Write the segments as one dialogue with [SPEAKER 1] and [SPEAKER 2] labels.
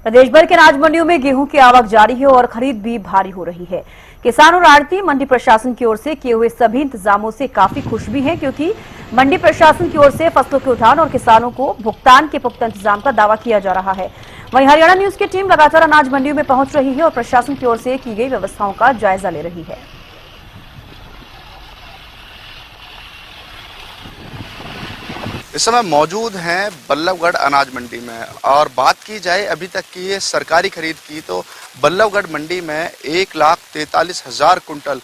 [SPEAKER 1] प्रदेश भर के अनाज मंडियों में गेहूं की आवक जारी है और खरीद भी भारी हो रही है। किसान और आढ़ती मंडी प्रशासन की ओर से किए हुए सभी इंतजामों से काफी खुश भी हैं, क्योंकि मंडी प्रशासन की ओर से फसलों के उठान और किसानों को भुगतान के पुख्ता इंतजाम का दावा किया जा रहा है। वहीं हरियाणा न्यूज की टीम लगातार अनाज मंडियों में पहुंच रही है और प्रशासन की ओर से की गई व्यवस्थाओं का जायजा ले रही है।
[SPEAKER 2] इस समय मौजूद हैं बल्लभगढ़ अनाज मंडी में और बात की जाए अभी तक की ये सरकारी खरीद की तो बल्लभगढ़ मंडी में 1,43,000 कुंटल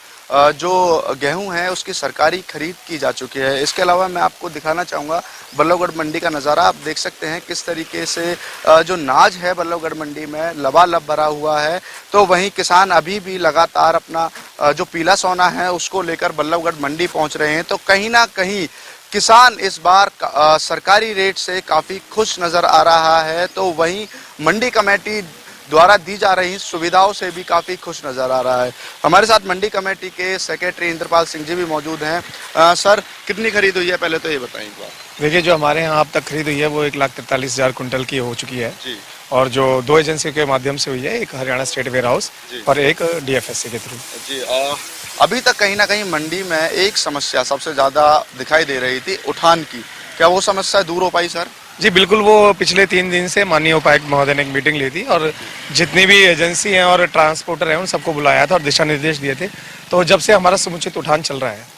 [SPEAKER 2] जो गेहूं है उसकी सरकारी खरीद की जा चुकी है। इसके अलावा मैं आपको दिखाना चाहूँगा बल्लभगढ़ मंडी का नज़ारा। आप देख सकते हैं किस तरीके से जो नाज है बल्लभगढ़ मंडी में लबालब भरा हुआ है। तो वहीं किसान अभी भी लगातार अपना जो पीला सोना है उसको लेकर बल्लभगढ़ मंडी पहुँच रहे हैं। तो कहीं ना कहीं किसान इस बार सरकारी रेट से काफ़ी खुश नज़र आ रहा है, तो वहीं मंडी कमेटी द्वारा दी जा रही सुविधाओं से भी काफ़ी खुश नज़र आ रहा है। हमारे साथ मंडी कमेटी के सेक्रेटरी इंद्रपाल सिंह जी भी मौजूद हैं। सर, कितनी खरीद हुई है पहले तो ये बताएं एक बार।
[SPEAKER 3] देखिए, जो हमारे यहाँ अब तक खरीद हुई है वो 1,43,000 कुंटल की हो चुकी है
[SPEAKER 2] जी।
[SPEAKER 3] और जो 2 एजेंसी के माध्यम से हुई है, एक हरियाणा स्टेट वेयर हाउस और एक DFSC के थ्रू
[SPEAKER 2] जी। अभी तक कहीं ना कहीं मंडी में एक समस्या सबसे ज़्यादा दिखाई दे रही थी उठान की, क्या वो समस्या दूर हो पाई सर?
[SPEAKER 3] जी बिल्कुल, वो पिछले 3 दिन से माननीय उपायुक्त महोदय ने एक मीटिंग ली थी और जितनी भी एजेंसी हैं और ट्रांसपोर्टर हैं उन सबको बुलाया था और दिशा निर्देश दिए थे। तो जब से हमारा समुचित उठान चल रहा है।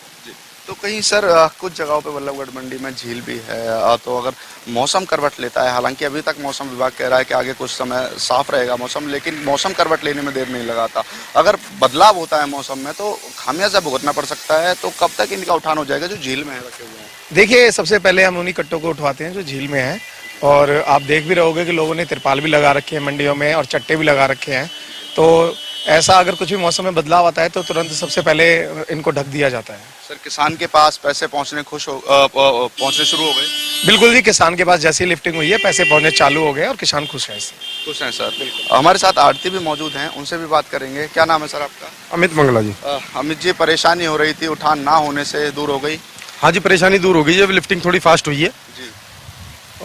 [SPEAKER 2] तो कहीं सर कुछ जगहों पे बल्लभगढ़ मंडी में झील भी है, तो अगर मौसम करवट लेता है, हालांकि अभी तक मौसम विभाग कह रहा है कि आगे कुछ समय साफ रहेगा मौसम, लेकिन मौसम करवट लेने में देर नहीं लगाता। अगर बदलाव होता है मौसम में तो खामियाजा भुगतना पड़ सकता है। तो कब तक इनका उठान हो जाएगा जो झील में है रखे हुए हैं?
[SPEAKER 3] देखिए, सबसे पहले हम उन्हीं कट्टों को उठवाते हैं जो झील में हैं और आप देख भी रहोगे कि लोगों ने तिरपाल भी लगा रखे हैं मंडियों में और चट्टे भी लगा रखे हैं। तो ऐसा अगर कुछ भी मौसम में बदलाव आता है तो तुरंत सबसे पहले इनको ढक दिया जाता है।
[SPEAKER 2] सर, किसान के पास पैसे पहुंचने शुरू हो गए?
[SPEAKER 3] बिल्कुल जी, किसान के पास जैसी लिफ्टिंग हुई है पैसे पहुंचने चालू हो गए और किसान खुश है इससे।
[SPEAKER 2] खुश हैं सर, बिल्कुल। हमारे साथ आढ़ती भी मौजूद हैं, उनसे भी बात करेंगे। क्या नाम है सर आपका?
[SPEAKER 4] अमित मंगला जी।
[SPEAKER 2] अमित जी, परेशानी हो रही थी उठान ना होने से दूर हो गई?
[SPEAKER 4] हाँ जी, परेशानी दूर हो गई है, लिफ्टिंग थोड़ी फास्ट हुई है
[SPEAKER 2] जी।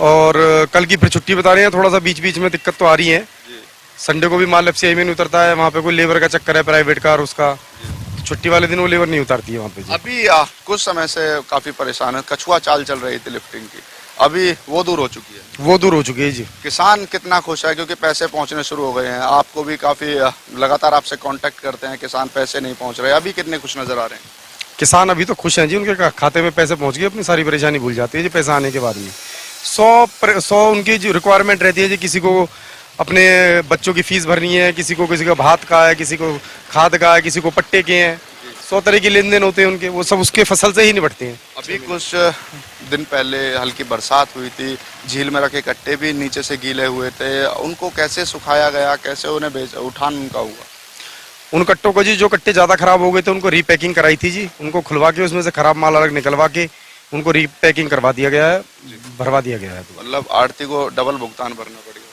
[SPEAKER 4] और कल की फिर छुट्टी बता रहे हैं, थोड़ा सा बीच बीच में दिक्कत तो आ रही है। संडे को भी माल FCI में नहीं उतरता है, वहाँ पे कोई लेबर का चक्कर है प्राइवेट का और उसका, तो छुट्टी वाले दिन वो लेबर नहीं उतारती है वहाँ पे जी।
[SPEAKER 2] अभी कुछ समय से काफी परेशान है, कछुआ चाल चल रही थी लिफ्टिंग की, अभी वो दूर हो चुकी है?
[SPEAKER 4] वो दूर हो चुकी है जी।
[SPEAKER 2] किसान कितना खुश है क्योंकि पैसे पहुंचने शुरू हो गए हैं? आपको भी काफी लगातार आपसे कांटेक्ट करते हैं किसान, पैसे नहीं पहुंच रहे, अभी कितने खुश नजर आ रहे हैं?
[SPEAKER 4] किसान अभी तो खुश हैं जी, उनके खाते में पैसे पहुँच गए, अपनी सारी परेशानी भूल जाती है जी पैसा आने के बाद में। 100 उनकी जो रिक्वायरमेंट रहती है जी, किसी को अपने बच्चों की फीस भरनी है, किसी का भात का है, किसी को खाद का है, किसी को पट्टे के हैं, 100 तरह के लेन देन होते हैं उनके, वो सब उसके फसल से ही निपटते हैं।
[SPEAKER 2] अभी कुछ दिन पहले हल्की बरसात हुई थी, झील में रखे कट्टे भी नीचे से गीले हुए थे, उनको कैसे सुखाया गया, कैसे उन्हें उठान उनका हुआ?
[SPEAKER 4] उन कट्टों को जी, जो कट्टे ज्यादा खराब हो गए थे उनको रीपैकिंग कराई थी जी, उनको खुलवा के उसमें से खराब माल अलग निकलवा के उनको रीपैकिंग करवा दिया गया है, भरवा दिया गया है।
[SPEAKER 2] मतलब आढ़ती को डबल भुगतान भरना पड़ेगा?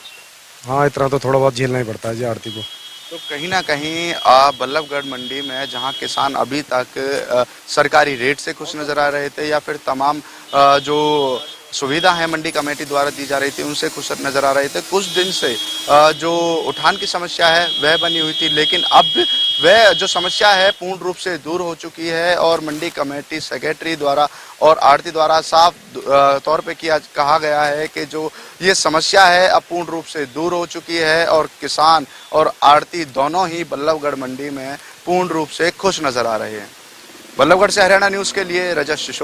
[SPEAKER 4] हाँ, इतना तो थोड़ा बहुत झेलना ही पड़ता है जी आढ़ती को।
[SPEAKER 2] तो कहीं ना कहीं बल्लभगढ़ मंडी में जहां किसान अभी तक सरकारी रेट से खुश नजर आ रहे थे या फिर तमाम जो सुविधा है मंडी कमेटी द्वारा दी जा रही थी उनसे खुश नजर आ रहे थे, कुछ दिन से जो उठान की समस्या है वह बनी हुई थी, लेकिन अब वह जो समस्या है पूर्ण रूप से दूर हो चुकी है और मंडी कमेटी सेक्रेटरी द्वारा और आढ़ती द्वारा साफ तौर पे कहा गया है कि जो ये समस्या है अब पूर्ण रूप से दूर हो चुकी है और किसान और आढ़ती दोनों ही बल्लभगढ़ मंडी में पूर्ण रूप से खुश नजर आ रहे हैं। बल्लभगढ़ से हरियाणा न्यूज के लिए रजत शिशोर।